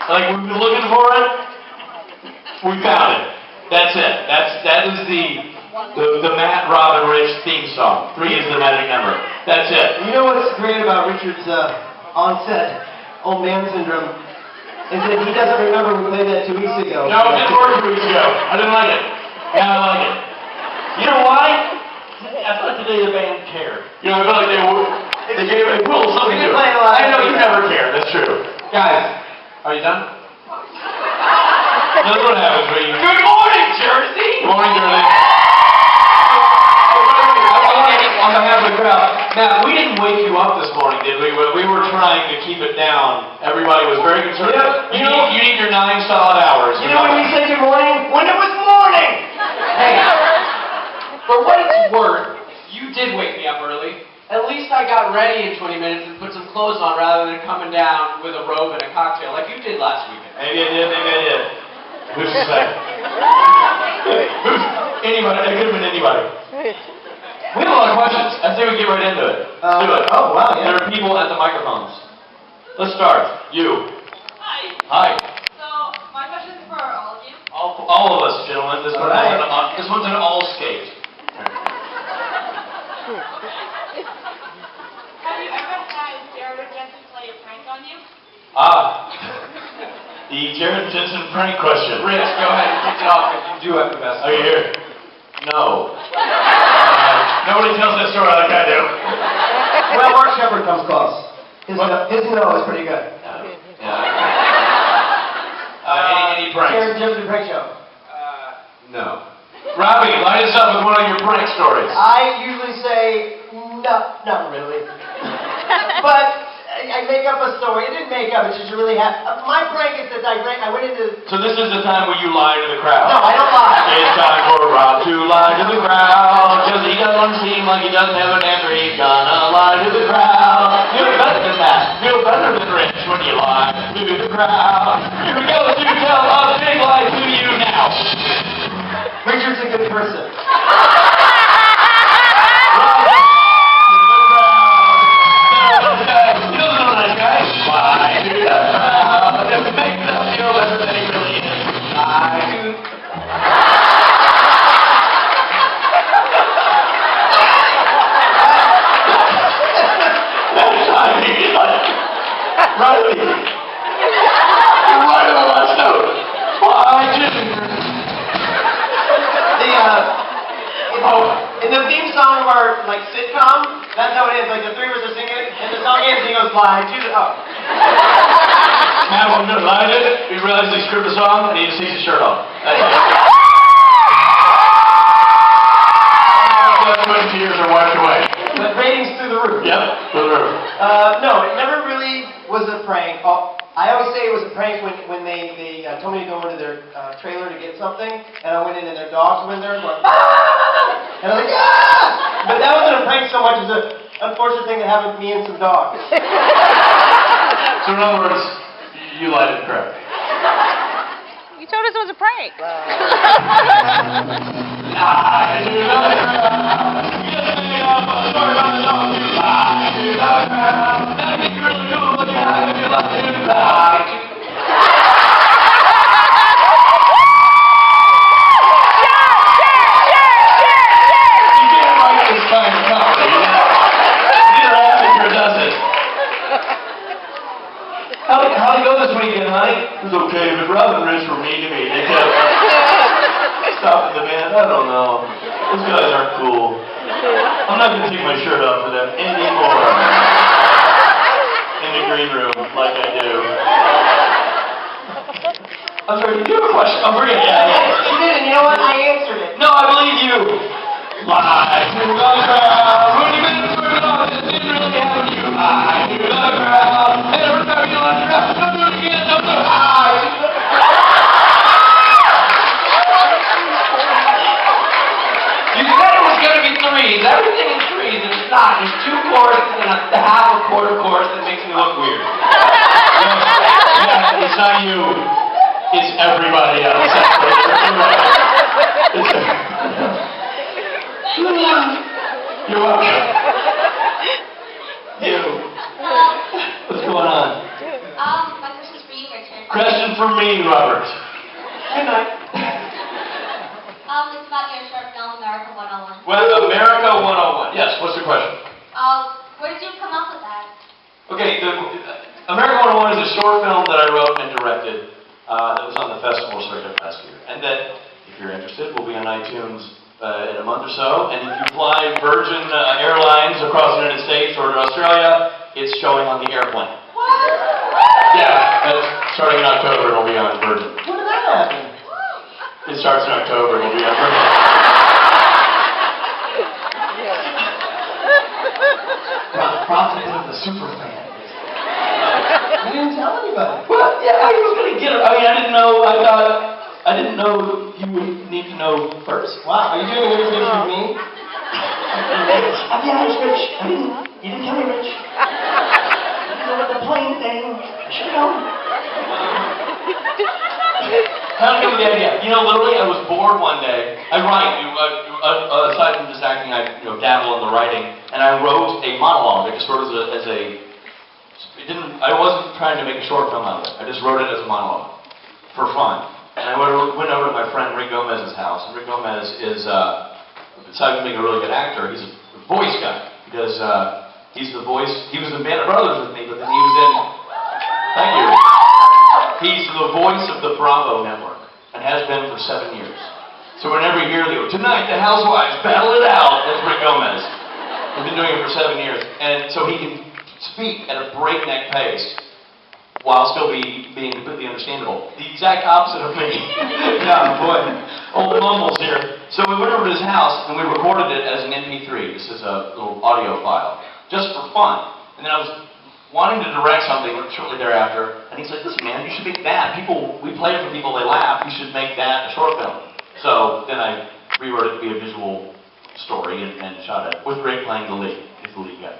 Like, we've been looking for it. We found it. That's it. That is the Matt, Robin, Rich theme song. 3 is the magic number. That's it. You know what's great about Richard's on-set old man syndrome is that he doesn't remember we played that 2 weeks ago. No, it didn't work 2 weeks ago. I didn't like it. Now I like it. You know why? I thought today the band cared. You know, I feel like they gave it a little something to it. I know you never care. That's true. Guys, are you done? That's what happens when you... Good morning, Jersey! Good morning, Jersey. On behalf of the crowd, Matt, we didn't wake you up this morning, did we? We were trying to keep it down. Everybody was very concerned. You need your 9 solid hours. You know when we said good morning? When it was morning! Hey, for what it's worth, you did wake me up early. At least I got ready in 20 minutes and put some clothes on rather than coming down with a robe and a cocktail like you did last weekend. Maybe I did. Who's to say? Anybody. It could have been anybody. We have a lot of questions. I say we get right into it. Let's do it. Oh, wow, yeah. There are people at the microphones. Let's start. You. Hi. Hi. So, my question is for all of you. All of us, gentlemen. This one's an all skate. Have you ever had Jared or Jensen play a prank on you? The Jared Jensen prank question. Rich, go ahead and kick it off because you do have the best. Are you here? No. Nobody tells that story like I do. Well, Mark Shepard comes close. His no is pretty good. Any pranks? Jared Jensen prank show. No. Robbie, light us up with one of your prank stories. I usually say, no, not really. But I make up a story. I didn't make up, it's just really happened. My prank is that I went into... So this is the time where you lie to the crowd. No, I don't lie. It's time for Rob to lie to the crowd. Because he doesn't seem like he doesn't have an answer. He's gonna lie to the crowd. You're better than that. You're better than Rich when you lie to the crowd. Here we go to tell a big lie to you now. Richard's a good person. In the theme song of our sitcom, that's how it is. Like the 3 of us are singing it, and the song ends and he goes lie to the Matt wasn't gonna lie to it. He realized he screwed the song and he just takes his shirt off. That's it. Tears are wiped away. The ratings through the roof. Yep, through the roof. No, it never really was a prank. I always say it was a prank when they told me to go into their trailer to get something, and I went in and their dogs went there going, ah! And I was like, ah! But that wasn't a prank so much as an unfortunate thing that happened to me and some dogs. So in other words, you lied to the crowd. You told us it was a prank. How'd it go this weekend, honey? It was okay, but Rob and Rich were mean to me. They kept stopping the band. I don't know. Those guys aren't cool. I'm not going to take my shirt off for them anymore. In the green room, like I do. I'm sorry, did you have a question? Oh, forget it. Yeah. She did, and you know what? I answered it. No, I believe you. Lie to the crowd. When you've been screwed off, it didn't really happen to you. Lie to the crowd. And every time you lie to the crowd, don't do it again. Don't do it. Lie to the crowd. You said it was going to be 3s. Everything is 3s. It's not. There's 2 choruses and a half a quarter chorus that makes me look weird. Yeah, it's not you. It's everybody else. You're welcome. You. What's going on? My question's for you, Richard. Question for me, Robert. Good night. It's about your short film, America 101. Well, America 101. Yes, what's the question? Where did you come up with that? Okay, America 101 is a short film that I wrote and directed that was on the festival circuit last year. And that, if you're interested, will be on iTunes in a month or so. And if you fly Virgin Airlines across the United States or to Australia, it's showing on the airplane. What? Yeah, that's starting in October, it'll be on Virgin. When did that happen? It starts in October, it'll be on Virgin. Profit of the super fan. You didn't tell anybody. Well, yeah, I was gonna get it. I mean, I didn't know. I didn't know you would need to know first. Wow, are you doing an interview with me? Yeah, it's Rich. You didn't tell me, Rich. You know the plane thing. I should know. How did I come with the idea? You know, literally, I was bored one day. I write. Aside from just acting, I dabble in the writing, and I wrote a monologue. I just wrote it as a. I wasn't trying to make a short film out of it. I just wrote it as a monologue for fun. And I went over to my friend Rick Gomez's house. And Rick Gomez is, besides being a really good actor, he's a voice guy. Because he's the voice. He was in Band of Brothers with me, but then he was in. Thank you. He's the voice of the Bravo Network and has been for 7 years. So whenever you hear tonight the housewives battle it out, that's Rick Gomez. He's been doing it for 7 years, and so he can speak at a breakneck pace while still being completely understandable. The exact opposite of me. Yeah, boy, old mumbles here. So we went over to his house and we recorded it as an MP3. This is a little audio file, just for fun. And then I was wanting to direct something shortly thereafter, and he's like, "Listen, man, you should make that. We play it for people, they laugh. You should make that a short film." So then I rewrote it to be a visual story and shot it with Rick playing the lead. He's the lead guy.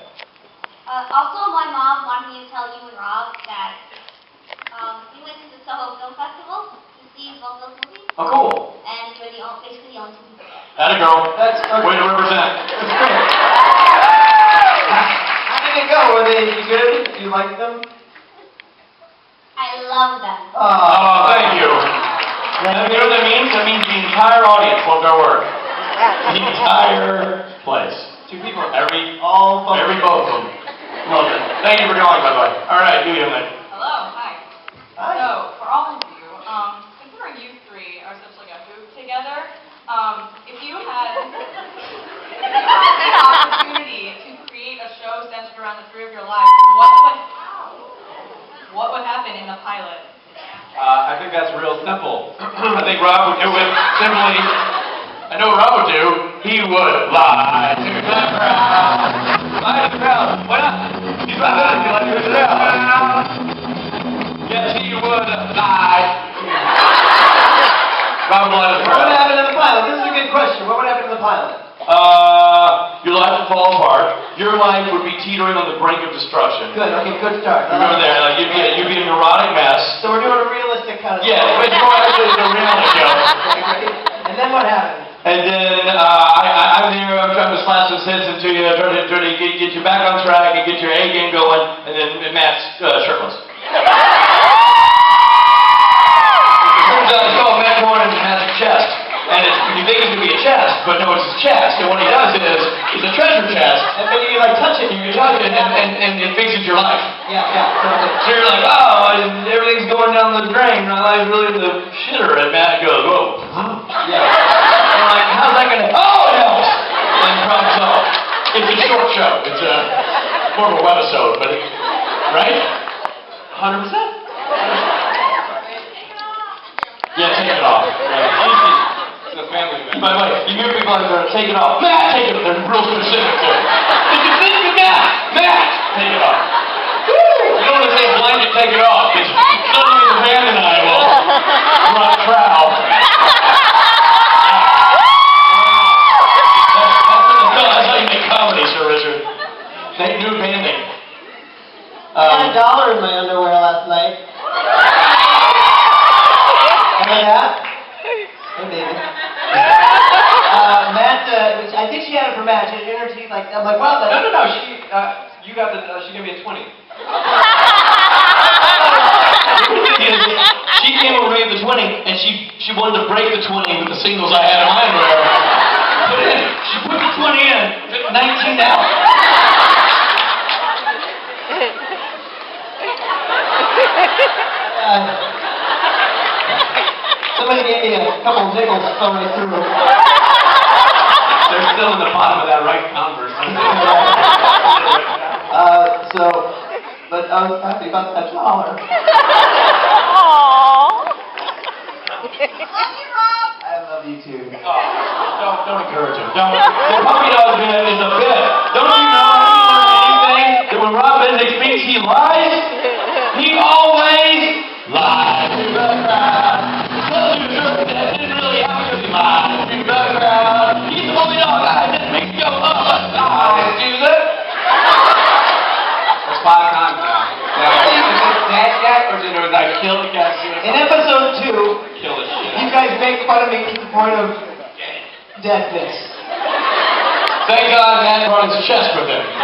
Also, my mom wanted me to tell you and Rob that we went to the Soho Film Festival to see both those movies. Oh, cool. And we were basically the only two people there. Atta girl. That's okay. Way to represent. That's great. How did it go? Were they good? Did you like them? I love them. Oh, thank you. You know what that means? That means the entire audience loved our work. The entire place. Two people. Every both both of them. Love it. Thank you for going, by the way. All right, you young man. Hello, hi. Hi. So, for all of you, considering you three are such like a hoop together, if you had an opportunity to create a show centered around the three of your lives, what would happen in the pilot? I think that's real simple. I think Rob would do it simply. I know what Rob would do. He would lie to the crowd. Lie to the crowd. Why not? He's lie to the crowd. Yes, he would lie. Rob would lie to the What would crowd. happen in the pilot? This is a good question. What would happen in the pilot? Your life would fall apart. Your life would be teetering on the brink of destruction. Good. Okay. Good start. You go there, like you'd be a neurotic mess. So we're doing a realistic kind of. Yeah, but more actually the reality show. Okay, great. And then what happens? And then I'm there, I'm trying to slap some sense into you, trying to get you back on track and get your A game going, and then Matt's shirtless. Turns out it's called Matt Cohen and has a chest. And you think it's going to be a chest, but no, it's his chest. And what he does is, it's a treasure chest. And then you like touch it. You touch it, and it fixes your life. Yeah. So you're like, oh, everything's going down the drain. My life's really in the shitter. And Matt goes, whoa. Yeah. And I'm like, how's that going to oh, it helps. And problem solved. It's a short show. It's more of a webisode, but right? 100%? Yeah, take it off. Right. It's a family event. By the way, you hear people out there, take it off. Matt, take it off. They're real specific to it. Did you think of that? Matt, take it off. You don't want to say blanket, take it off, because suddenly the band and I will run proud. That's how you make comedy, Sir Richard. Make new banding. I had $1 in my underwear last night. Remember that? Hey, baby. Matt, I think she had it for Matt. She had it in her teeth. Like, I'm like, wow. No. You got the. She gave me a 20. she came over to me with the 20, and she wanted to break the 20 with the singles I had in my underwear. She put the 20 in, took 19 out. Somebody gave me a couple nickels thrown right through. They're still in the bottom of that right Converse. But I was happy about that dollar. Aww. I love you too. Don't encourage him. Don't. The puppy dog bit is a bit. Don't you know anything? That when Rob Benedict speaks, he lies? He always lies to the crowd. Tells you the truth that didn't really happen because he lies to the crowd. He's the puppy dog guy that makes you go up and lies to the. That's 5 times now. Is it dead yet, or was I killed the cat? In episode 2, Kill the shit. you guys make fun of me to the point of deadness. Thank God man brought his chest with him. He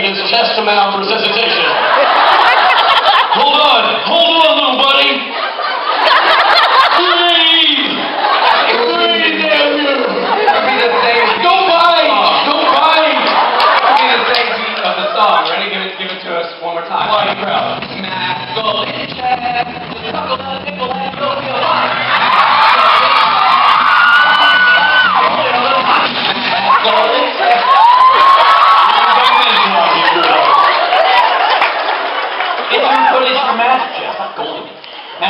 does chest to mouth resuscitation. Hold on, little buddy. Breathe, damn you. That'll be the same. Go bite. That'll be the same beat of the song. Ready? Give it to us one more time. Why crowd? Go in chest. Chuckle the nickel and go feel hot.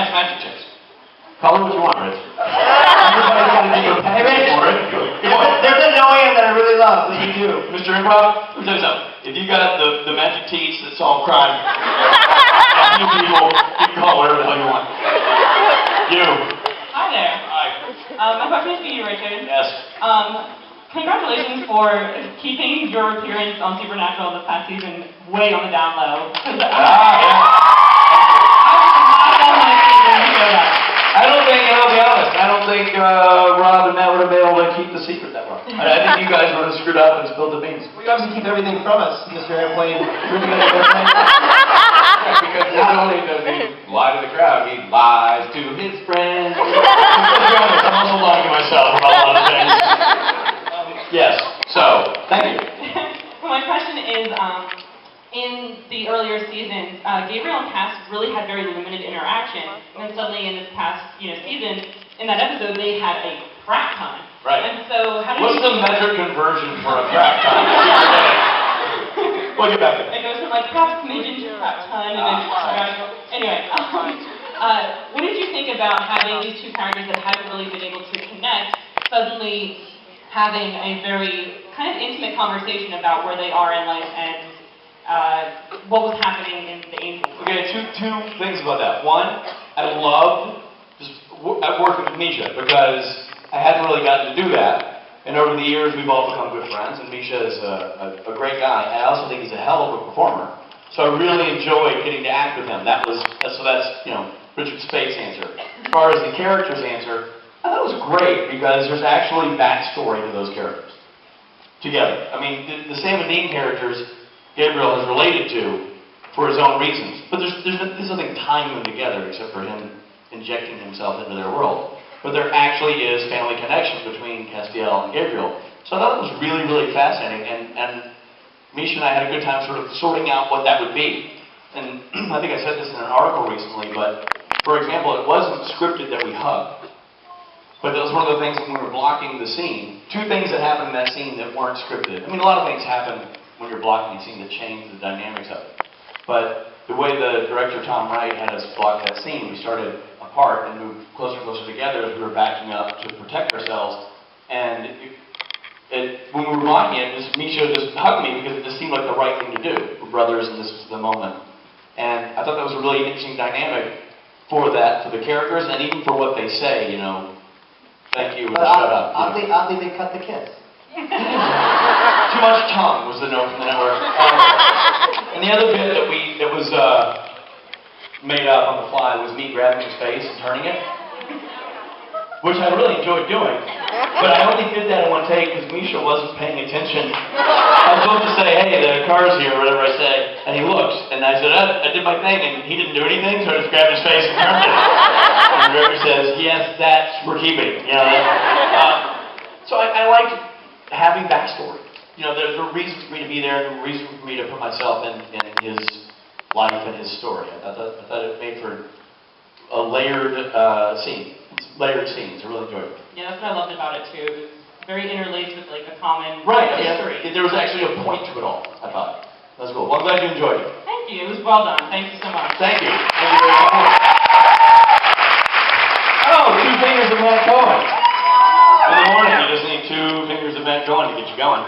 Magic chest. Call it what you want, Rich. Everybody's got to do your Hey, Rich. for it. There's a no-end that I really love that you do. Mr. Improv, let me tell you something. If you got the magic teats that solve crime, and you people, you can call whatever the hell you want. You. Hi there. Hi. My question is for you, Richard. Yes. Congratulations for keeping your appearance on Supernatural this past season way on the down low. I'll be honest, I don't think Rob and Matt would have been able to keep the secret that well. I think you guys would have screwed up and spilled the beans. Well, you obviously keep everything from us, Mr. Airplane. Because not only does he lie to the crowd, he lies to his friends. To be honest, I'm also lying to myself about a lot of things. Yes, so, thank you. Well, my question is, in the earlier seasons, Gabriel and Cass really had very limited interaction, and then suddenly in this past, season, in that episode, they had a crap time. Right. And so, how did What's the metric conversion for a crap time? We'll get back to that. It goes from like crap smidgen to crap ton, and then anyway. What did you think about having these two characters that hadn't really been able to connect suddenly having a very kind of intimate conversation about where they are in life and what was happening in the Angels? Okay, two things about that. One, I loved working with Misha because I hadn't really gotten to do that. And over the years, we've all become good friends, and Misha is a great guy. And I also think he's a hell of a performer. So I really enjoyed getting to act with him. That's Richard Speight's answer. As far as the character's answer, I thought it was great because there's actually backstory to those characters together. I mean, the Sam and Dean characters, Gabriel has related to for his own reasons. But there's nothing tying them together except for him injecting himself into their world. But there actually is family connection between Castiel and Gabriel. So I thought it was really, really fascinating. And Misha and I had a good time sort of sorting out what that would be. And I think I said this in an article recently, but for example, it wasn't scripted that we hugged. But that was one of the things when we were blocking the scene. Two things that happened in that scene that weren't scripted. I mean, a lot of things happen when you're blocking a scene that change the dynamics of it. But the way the director, Tom Wright, had us block that scene, we started apart and moved closer and closer together as we were backing up to protect ourselves. And when we were blocking it, Misha just hugged me because it just seemed like the right thing to do. We're brothers and this was the moment. And I thought that was a really interesting dynamic for the characters, and even for what they say, thank you, and shut up. Oddly, they cut the kiss. Too much tongue was the note from the network. And the other bit that was made up on the fly was me grabbing his face and turning it, which I really enjoyed doing. But I only did that in one take because Misha wasn't paying attention. I was supposed to say, hey, the car's here, or whatever I say. And he looks, and I said, I did my thing, and he didn't do anything, so I just grabbed his face and turned it. And the director says, yes, that's we're keeping. You know, so I like having backstory. You know, there's a reason for me to be there, and a reason for me to put myself in his life and his story. I thought it made for a layered scene. It's layered scenes. I really enjoyed it. Yeah, that's what I loved about it too. It was very interlaced with like a common history. Yeah, there was actually a point to it all, I thought. That was cool. Well, I'm glad you enjoyed it. Thank you. It was well done. Thank you so much. Thank you. Thank you very much. Oh, 2 fingers of Matt Cohen. In the morning, you just need 2 fingers of Matt Cohen to get you going.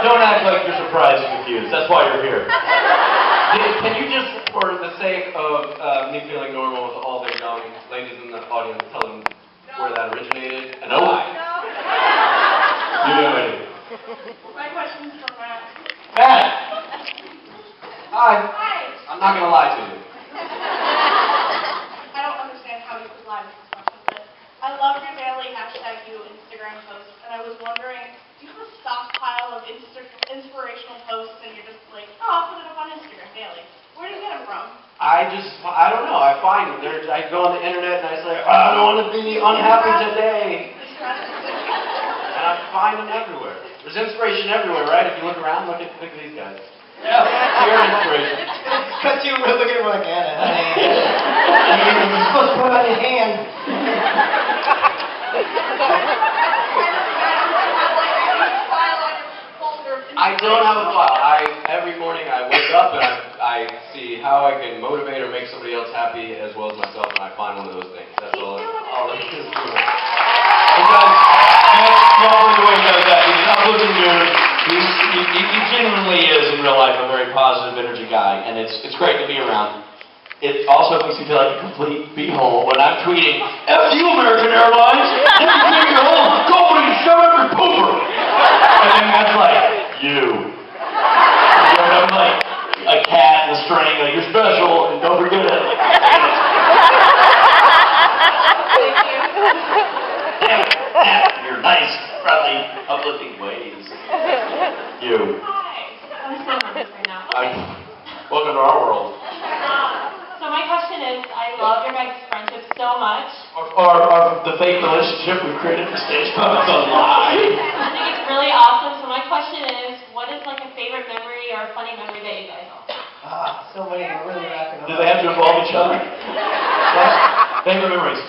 Don't act like you're surprised and confused. That's why you're here. Can you just, for the sake of me feeling normal with all their young ladies in the audience, tell them where that originated and why? You do it. My question's for Matt. Matt! Hi. Hi. I'm not going to lie to you. I don't understand how you could lie to this question, but I love your daily #you Instagram posts, and I was wondering, do you have a stockpile of inspirational posts, and you're just like, oh, I'll put it up on Instagram daily? Where do you get them from? I don't know. I find them. I go on the internet and I say, I don't want to be unhappy today. And I find them everywhere. There's inspiration everywhere, right? If you look around, look at these guys. Yeah, pure inspiration. Cut you, we're looking at like Anna. You're supposed to put it on your hand. I don't have a file. Every morning I wake up and I see how I can motivate or make somebody else happy as well as myself, and I find one of those things. That's all it is. Because Matt, the way he does that, he's not looking good. He genuinely is in real life a very positive energy guy, and it's great to be around. It also makes me feel like a complete beehole when I'm tweeting, F you, American Airlines! You think your whole company shut up your pooper! And then Matt's like, you. And I'm like a cat in a string, like, you're special, and don't forget it. You're nice, friendly, uplifting ways. You. Hi. I'm so nervous right now. Welcome to our world. So my question is, I love your guys' friendship so much. Or the fake relationship we've created for stage it's a lie. I think it's really awesome. So my question is, what is like a favorite memory or a funny memory that you guys have? So many, we're really racking up. Do they have to involve each other? Favorite memories.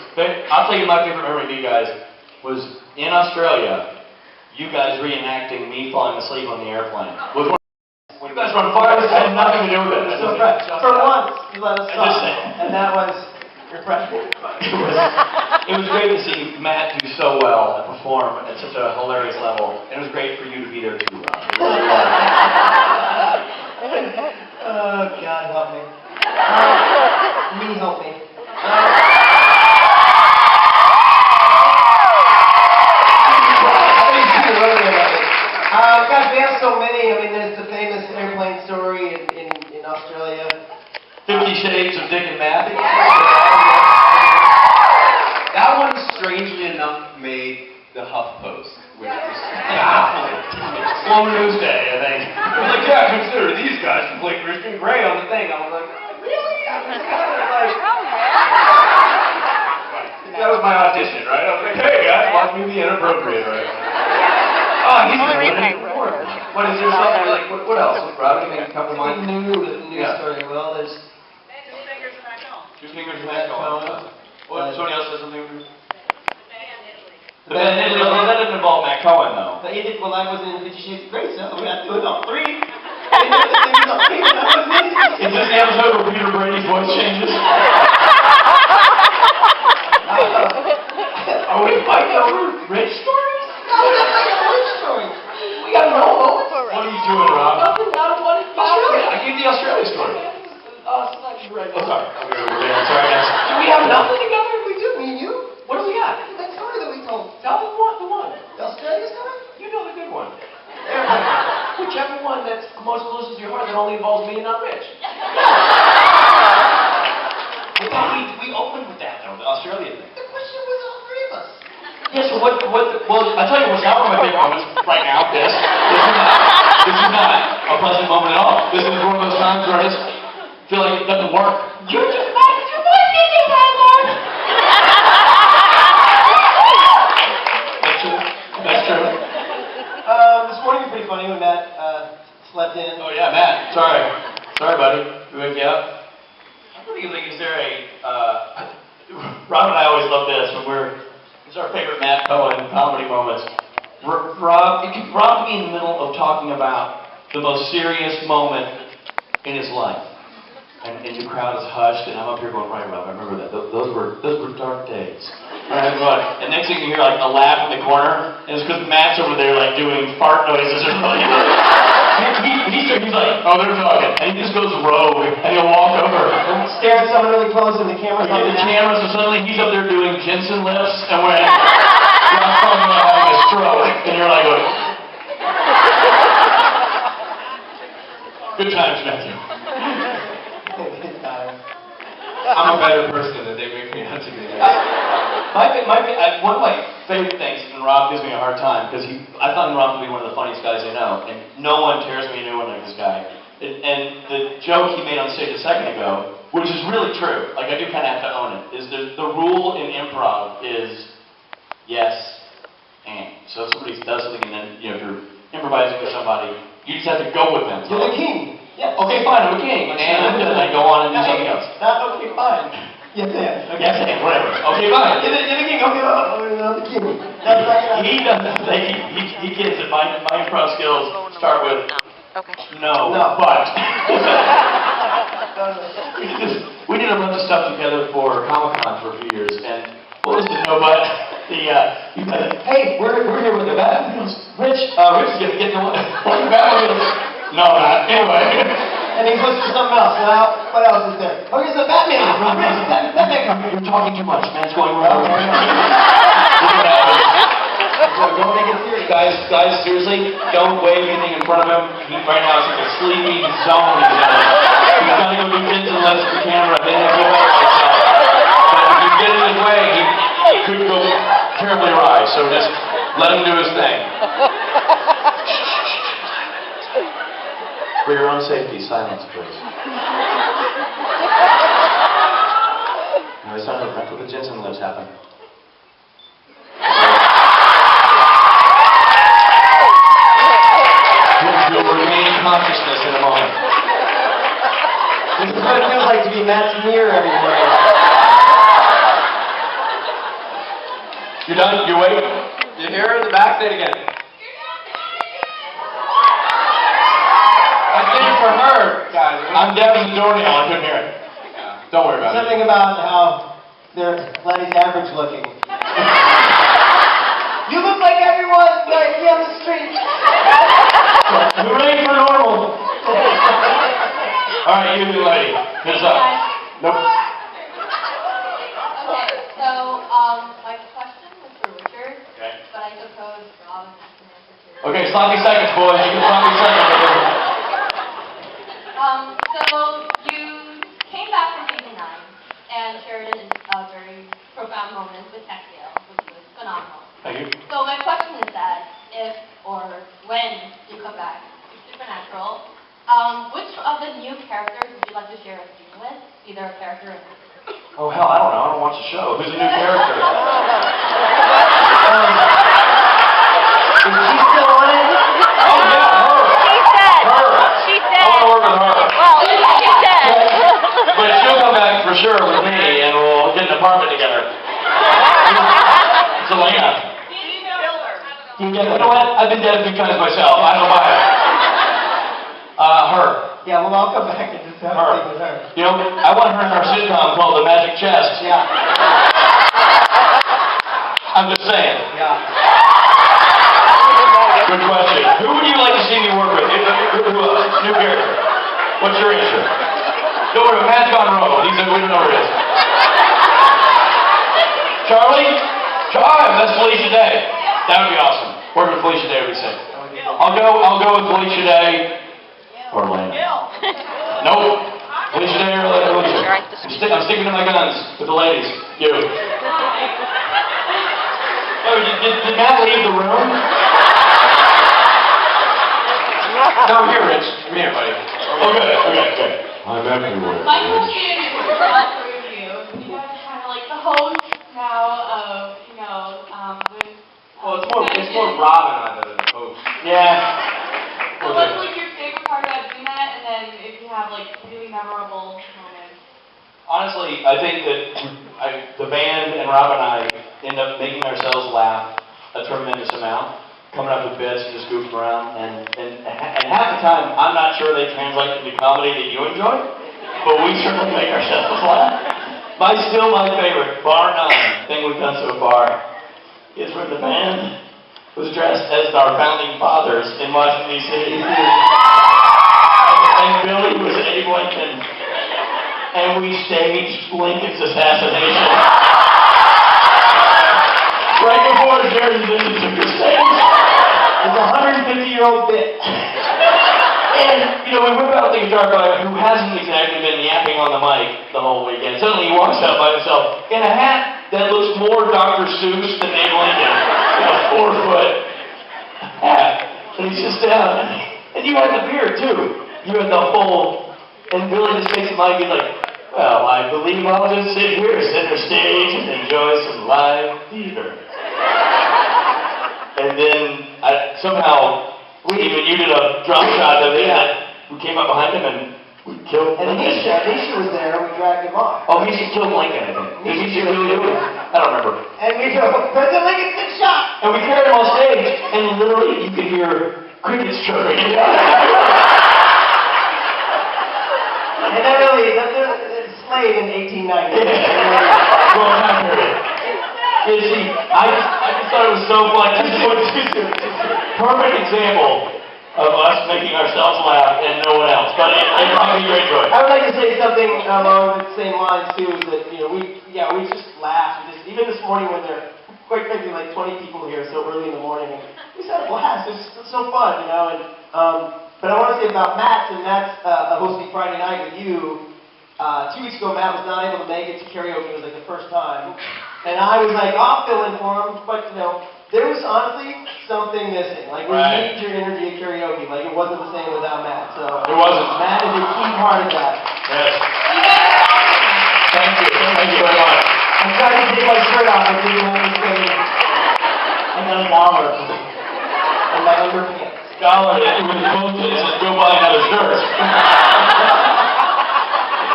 I'll tell you my favorite memory of you guys was in Australia, you guys reenacting me falling asleep on the airplane. When you guys were on fire, this had nothing to do with it. For once, you let us talk. And that was refreshing. It was great to see Matt do so well and perform at such a hilarious level. And it was great for you to be there too, Rob. Oh, God, help me. Me, help me. Gosh, we have so many. I mean, there's the famous airplane story in Australia. 50 Shades of Dick and Matt. That one, strangely enough, made the HuffPost, which was baffling. Slow news day, I think. I was like, yeah, consider these guys to play Christian Grey on the thing. I was like, really? I was kind of like, that was my audition, right? I was like, hey guys, watch me be inappropriate, right? Oh, he's What is there something like? What else? Rob, anything come to mind? New story. Well, there's 2 fingers in that cone. 2 fingers in that Cohen. Somebody else said something? The Benedict. Well, that didn't involve Matt Cohen, though. But it did, well, I wasn't in 50 Shades of Grey, so we had to do it all 3. Is this the episode where Peter Brady's voice changes? Are we fighting over rich stories? No, that's like a rich story. We got no hope. What are you doing, Rob? Nothing out of what it's Australia. I gave the Australia story. Oh, it's not you right. Oh, sorry. I'm sorry, guys. Do we have nothing together? We do, me and you. What do we got? That story that we told. Tell the one. The Australia story? You know the good one. Whichever one that's most closest to your heart that only involves me and not Rich. I thought we opened with that, though, the Australia thing. The question was all 3 of us. Yeah, so well, I'll tell you what's not one of my favorite moments. right now, this is not a pleasant moment at all. This is one of those times where I just feel like it doesn't work. You just lost your voice, did you, Tyler? That's true. That's true. This morning was pretty funny when Matt slept in. Oh yeah, Matt. Sorry, buddy. We wake you up. I'm thinking, like, is there a? Rob and I always love this when it's our favorite Matt Cohen comedy moments. Rob could be in the middle of talking about the most serious moment in his life, and the crowd is hushed, and I'm up here going, right, Rob, I remember that. Those were dark days. Right, and next thing you hear, like, a laugh in the corner, and it's because Matt's over there, like, doing fart noises or something. He's like, oh, they're talking, and he just goes rogue, and he'll walk over. And stares at someone really close, and the camera's on The camera, so suddenly he's up there doing Jensen lips, and when Rob's talking about having a stroke, and you're like, going, good times, Matthew. I'm a better person than they make me out to be. One of my favorite things, and Rob gives me a hard time, because I find Rob to be one of the funniest guys I know, and no one tears me a new one like this guy. And the joke he made on stage a second ago, which is really true, like I do kind of have to own it, is the rule in improv is yes and. So if somebody does something and then, if you're improvising with somebody, you just have to go with them. You're the king. Yes. Okay, fine, I'm a king. And then I go on and do something else. Not okay, fine. Yes, and. Okay. Yes, and, whatever. Okay, fine. You're the king. Okay, I'm the king. That's right. He doesn't think, he gets it. My improv skills start with no. But. We did a bunch of stuff together for Comic-Con for a few years, and what was the no but? Hey, we're here with the Batman. Rich is gonna get the one. The Batman. No, not. Anyway. And he looks for something else. Now, what else is there? Oh, here's the Batman. Batman. You're talking too much. Man's going around. Don't make it serious. Guys, seriously, don't wave anything in front of him. Right now, it's like a sleepy zone. He's got to go do Jensen lips for the camera, then he'll go back like that. But if you get in his way, he could go terribly awry. So just let him do his thing. For your own safety, silence, please. Now, it's not what the Jensen lips happen. You'll regain consciousness in a moment. This is what it feels like to be Matt's mirror every morning. You done? You wait? You hear her in the back? Say it again. I think for her, guys. I'm deaf as a doornail. I couldn't hear it. Yeah. Don't worry about Something it. about how they're Lenny's average looking. You look like everyone like me on the street. We're ready for normal. All right, you lady. Here's up. Nope. Okay, so my question was for Richard, Okay. but I suppose Rob has an answer to it. Okay, sloppy seconds, boys. You can sloppy seconds. So you came back from season 9 and shared a very profound moment with Texio, which was phenomenal. Thank you. So my question is that if or when you come back to Supernatural, which of the new characters would you like to share a scene with? Either a character or an actor. Oh, hell, I don't know. I don't watch the show. Who's a new character? Is she still on it? Oh, yeah, her. She Her. I want to work with her. Well, she said. But she'll come back for sure with me, and we'll get an apartment together. Selena. You know what? I've been dead a few times myself. I don't buy it. Her. Yeah, well, I'll come back and just have a thing with her. You know, I want her in our sitcom called The Magic Chest. Yeah. I'm just saying. Yeah. Good question. Who would you like to see me work with? New character. What's your answer? Don't worry, Matt's gone wrong. We don't know where it is. Charlie? That's Felicia Day. That would be awesome. Work with Felicia Day would be sick. I'll go with Felicia Day or Lana. Nope. Felicia Day or Felicia. I'm sticking to my guns with the ladies. You. Oh, did Matt leave the room? No, I'm here, Rich. Come here, buddy. Okay. I'm everywhere. My question is for all three of you. You guys are kind of like the host now of, with... Well, it's more Rob and I than the host. Yeah. So what's like your favorite part about doing that, and then if you have like really memorable moments? Honestly, I think that the band and Rob and I end up making ourselves laugh a tremendous amount, coming up with bits and just goofing around, and half the time I'm not sure they translate into comedy that you enjoy, but we certainly make ourselves laugh. Still my favorite, bar none, thing we've done so far is when the band was dressed as our founding fathers in Washington, D.C. and Billy was Abe Lincoln, and we staged Lincoln's assassination. Right before Jerry Lynn took the stage. It's a 150-year-old bit. And, we whip out the guitar player who hasn't exactly been yapping on the mic the whole weekend. Suddenly he walks out by himself in a hat that looks more Dr. Seuss than Abe Lincoln. A 4-foot hat. And he's just down. And you had the beer, too. You had the whole... And Billy just takes the mic and he's like, well, I believe I'll just sit here center stage and enjoy some live theater. And then somehow you did a drop shot of it. We came up behind him and we killed Lincoln. And Anisha was there. We dragged him off. Oh, Anisha killed Lincoln, I think. Did Anisha really do it? I don't remember. And we go, President Lincoln's been shot. And we carried him on stage, and literally you could hear crickets chirping. And that really slayed in 1890. Well, time period. You see, I just thought it was so fun. This is a perfect example of us making ourselves laugh and no one else. But it brought me great joy. I would like to say something along the same lines too. Is that we just laugh. Even this morning when there are quite frankly like 20 people here so early in the morning, and we just had a blast. It's so fun, And but I want to say about Matt's, and Matt's hosting Friday night with you. 2 weeks ago, Matt was not able to make it to karaoke. It was like the first time, and I was like, I'll fill in for him, but there was honestly something missing. Like, we need your energy at karaoke. Like, it wasn't the same without Matt. So it wasn't. Matt is a key part of that. Yes. Thank you. Thank you very much. I'm trying to take my shirt off. I didn't want to say I got $1 in my underpants. Dollar, it was posted. It says, go buy another shirt.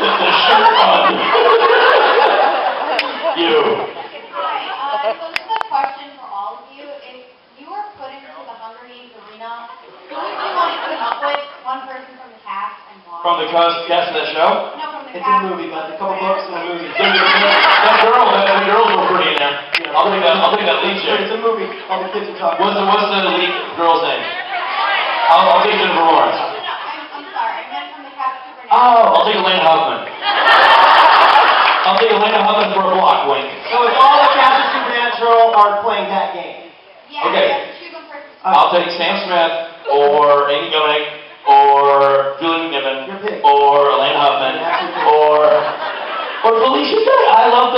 It's a shirt fund. You. Hi, so this is a question for all of you. If you were put into the Hunger Games arena, who would you want to put up with? One person from the cast and why? From the cast of that show? No, from the It's cast. a movie, but a couple books in a movie. The girls were pretty in there. I'll take that lead chick. It's a movie. All the kids are talking. What's the lead girl's name? I'll take Jennifer Lawrence. No, I'm sorry. I meant from the cast of Supernatural. Oh, I'll take Elena Huffman. I'll take Elena Huffman for a block, Wink. So if all the cast of Supernatural are playing that game. Yeah, Okay. you have to choose one person. I'll take Sam Smith, or Amy Gummick, or Julie McNiven, Your pick. or Elena Huffman, or Felicia Day. I love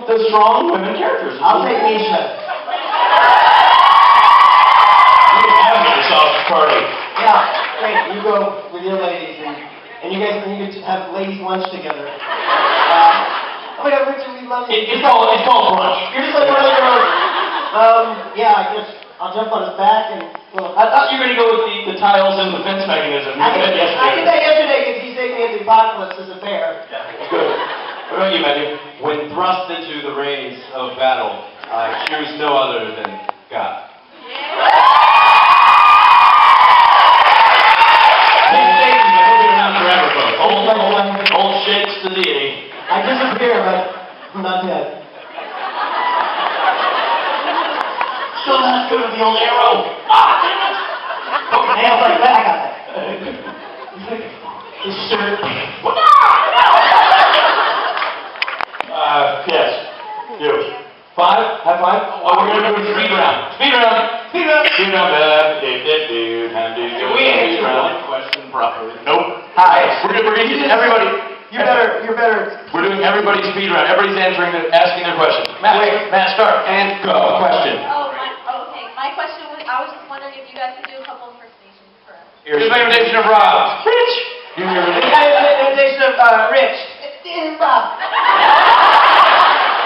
the strong women characters. I'll take Misha. You can have me yourself party. Yeah, great. You go with your ladies, and you guys can have ladies' lunch together. Oh my God, Richard, we love you. It's called brunch. You're just like one of the girls. Yeah, I guess I'll jump on his back and. Well, I thought you were going to go with the tiles and the fence mechanism. I did that yesterday because he's taking me into the apocalypse as a bear. Yeah, good. What about you, Matthew? When thrust into the reins of battle, I choose no other than God. Forever, folks. Old shakes to deity. I disappear, but I'm not dead. Still not good with the old arrow. Ah, damn it! Okay, nails like that. I got that. His shirt. Yes. You. 5? High five? Oh, we're going to do a speed round. Speed round. Speed round. Speed round. Can we answer one question properly? Nope. Hi. We're doing everybody. You're better. We're doing everybody's speed round. Everybody's asking their questions. Matt, start and go. Question. Okay. My question was, I was just wondering if you guys could do a couple impersonations for us. Here's my invitation of Rob. Rich! Here's your The invitation. guy has an invitation of Rich. It's Rob.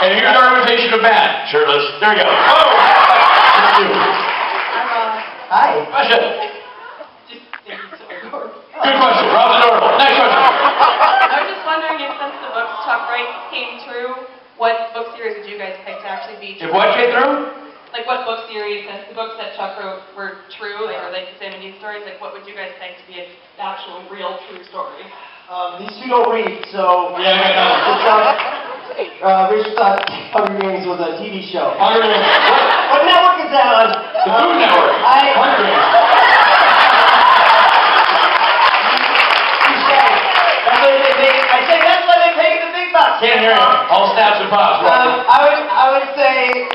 And here's our invitation of Matt. Shirtless. There we go. Oh! Thank you. Hi. Question. Just thank you so much. Good question. Rob's adorable. Next question. I was just wondering if since the books Chuck Wright came through, what book series would you guys pick to actually be If what came through? Like what book series, since the books that Chuck wrote were true, they were like the Sam and Dean stories, like what would you guys think to be an actual, real, true story? These two don't read, so Rich thought Hunger Games was a TV show. Hunger Games. What network is that on? The Food Network. Hunger Games. I say that's why they pay the big bucks. Can't hear you. All snaps and pops. I would say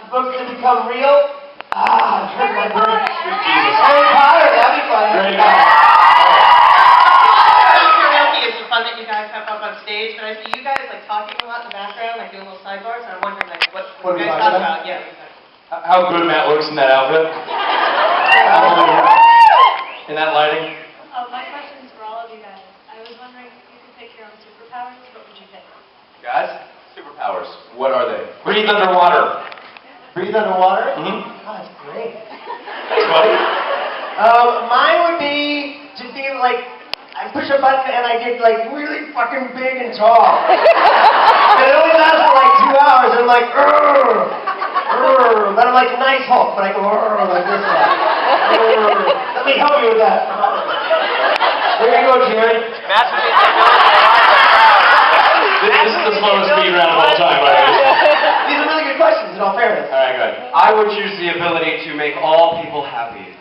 books that become real. Harry Potter. Harry Potter, that'd be fun. Very good. Karaoke is the fun that you guys have up on stage, but I see you guys like talking a lot in the background, like doing little sidebars, and I'm wondering like what What are we you guys talking talk about? about. Yeah. How good Matt looks in that outfit. In that lighting. My question is for all of you guys. I was wondering if you could pick your own superpowers, what would you pick? Guys, superpowers. What are they? Breathe underwater. Breathe underwater? Mm-hmm. Oh, that's great. Thanks, buddy. Mine would be to be like, I push a button and I get like really fucking big and tall. And it only lasts for like 2 hours and I'm like, but I'm like nice Hulk, but I go like this guy. Let me help you with that. There you go, Jerry. This is the slowest speed round of all time, by the way. These are really good questions, in all fairness. All right, good. I would choose the ability to make all people happy. There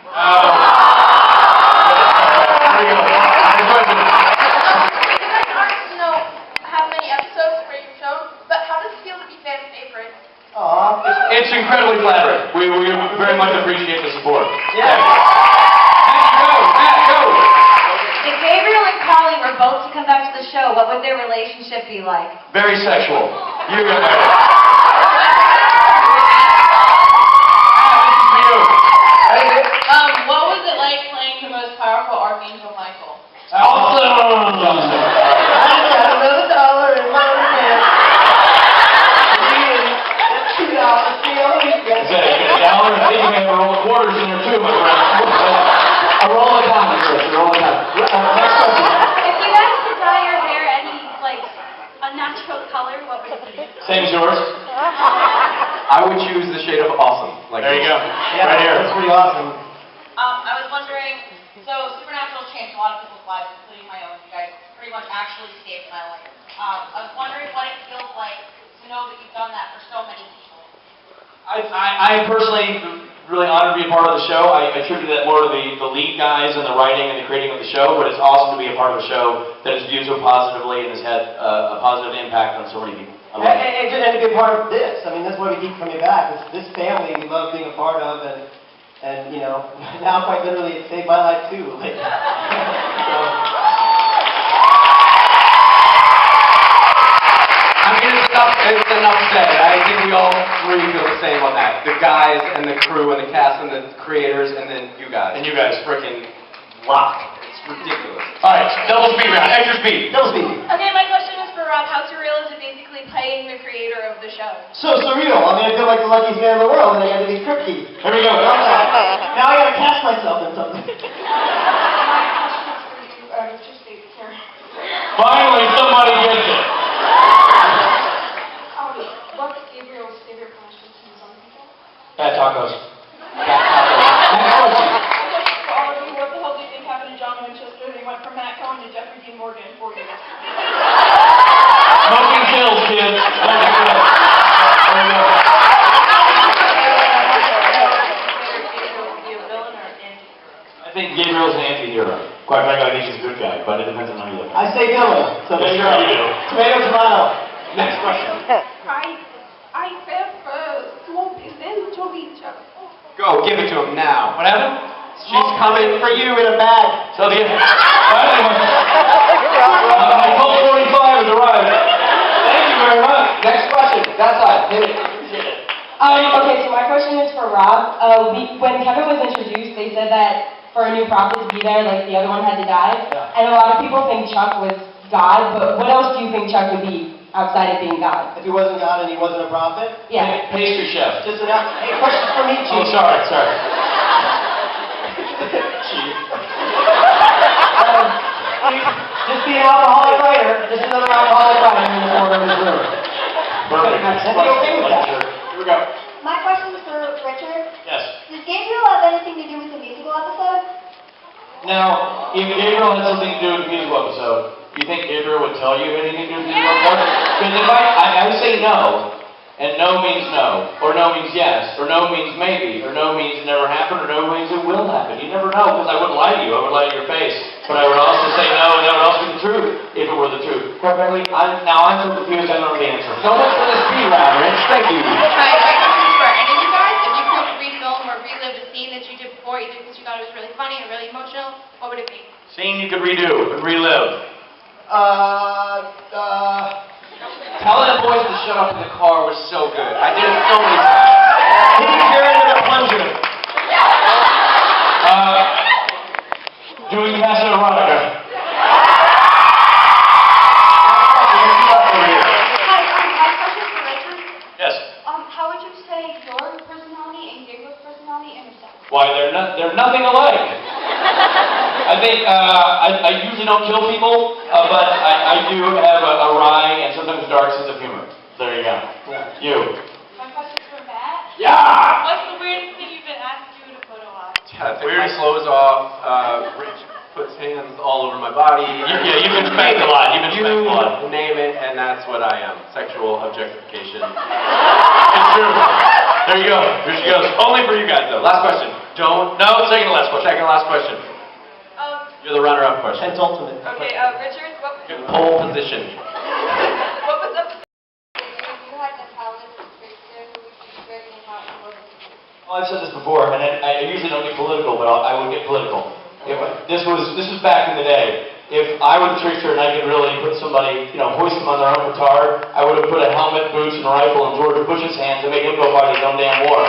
we go. Next question. You guys aren't, have many episodes for your show, but how does it feel to be fan favorite? Aw. It's incredibly flattering. We very much appreciate the support. Yeah. Matt, go! If Gabriel and Polly were both to come back to the show, what would their relationship be like? Very sexual. You go ahead. What was it like playing the most powerful Archangel Michael? Awesome! Another dollar in my hand. $2 the only Is that $1? I think you may have a roll of quarters in there too, my friend. A roll of diamonds, Chris. A roll of diamonds. Next question. If you guys could dye your hair any, like, unnatural color, what would it be? Same as yours. I would choose the shade of awesome. Like There you go. Yeah, Right here. that's pretty awesome. I was wondering, so Supernatural changed a lot of people's lives, including my own. You guys pretty much actually saved my life. I was wondering what it feels like to know that you've done that for so many people. I am personally really honored to be a part of the show. I attribute that more to the lead guys and the writing and the creating of the show, but it's awesome to be a part of a show that is viewed so positively and has had a positive impact on so many people. I love it. And to be a part of this. I mean, that's why we keep coming back. This family we love being a part of, and now quite literally it saved my life too. Like, I mean, it's enough said. I think we all three feel the same on that. The guys and the crew and the cast and the creators and then you guys. And you guys. Freaking rock. It's ridiculous. All right, double speed round, extra speed. Double speed. Okay, my question is for Rob. How surreal is it basically playing the creator of the show? So surreal. I mean, I feel like the luckiest man in the world, and I got to be crypty. Here we go. Now I got to cast myself in something. My question is for you, Mr. Speight, sir. Finally, somebody gets it. What's Gabriel's favorite punishment to his own people? Bad tacos. Next question. For all of you, what the hell do you think happened to John Winchester? He went from Matt Cohen to Jeffrey Dean Morgan in 4 years. Smoking kills, kids. Smoking kills. There you go. I think Gabriel's an anti-hero. Quite frankly, I think he's a good guy, but it depends on how you look at it. I say villain. So Yes, there you you go. do. Tomato, tomato. Next question. I prefer smoking than chorizo. Go, give it to him now. What happened? She's coming for you in a bag. So the finally, Colt 45 has arrived. Thank you very much. Next question. That side. Hit it. Appreciate it. Okay, so my question is for Rob. When Kevin was introduced, they said that for a new prophet to be there, like the other one had to die. Yeah. And a lot of people think Chuck was God, but what else do you think Chuck would be outside of being God? If he wasn't God and he wasn't a prophet? Yeah. Pastry chef. Just an hey, question for me, Oh, Chief. sorry. Just be an alcoholic writer. Just another alcoholic writer in the corner of his room. Perfect. I'd be okay with that. Here we go. My question is for Richard. Yes. Does Gabriel have anything to do with the musical episode? Now, if Gabriel had something to do with the musical episode, you think Gabriel would tell you anything to do with the musical episode? Because if I would say no, and no means no, or no means yes, or no means maybe, or no means it never happened, or no means it will happen. You never know, because I wouldn't lie to you. I would lie to your face. But I would also say no, and that would also be the truth, if it were the truth. Quite frankly, I'm so confused, I don't know the answer. So much for this speed round, Rich. Thank you. My question is for any of you guys. If you could refilm or relive a scene that you did before, either because you thought it was really funny or really emotional, what would it be? Scene you could redo and relive. Telling the boys to shut up in the car was so good. I did it so many times. Hitting Jerry with a plunger. Doing Casa Erotica. Hi, question for Richard. Yes. How would you say your personality and Gabriel's personality intersect? Why, they're nothing alike. I think, I usually don't kill people, but I do have a wry and sometimes dark sense of humor. There you go. Yeah. You. My question is for Matt. Yeah! What's the weirdest thing you've been asked to do in a photo op? Yeah, take my clothes off. Rich puts hands all over my body. You've been spanked a lot. You've been spanked a lot. You name it, and that's what I am. Sexual objectification. It's true. There you go. Here she goes. Only for you guys, though. Last question. No, second to last question. Second last question. You're the runner-up question. Tense ultimate. Okay, Richard, what was Good pole position. what was up? If you had the talent to trickster, who would you trick and how would you? Well, I've said this before, and I usually don't get political, but I would get political. This was back in the day. If I was a trickster and I could really put somebody, hoist them on their own petard, I would have put a helmet, boots, and a rifle in George Bush's hands and make him go fight his own damn war.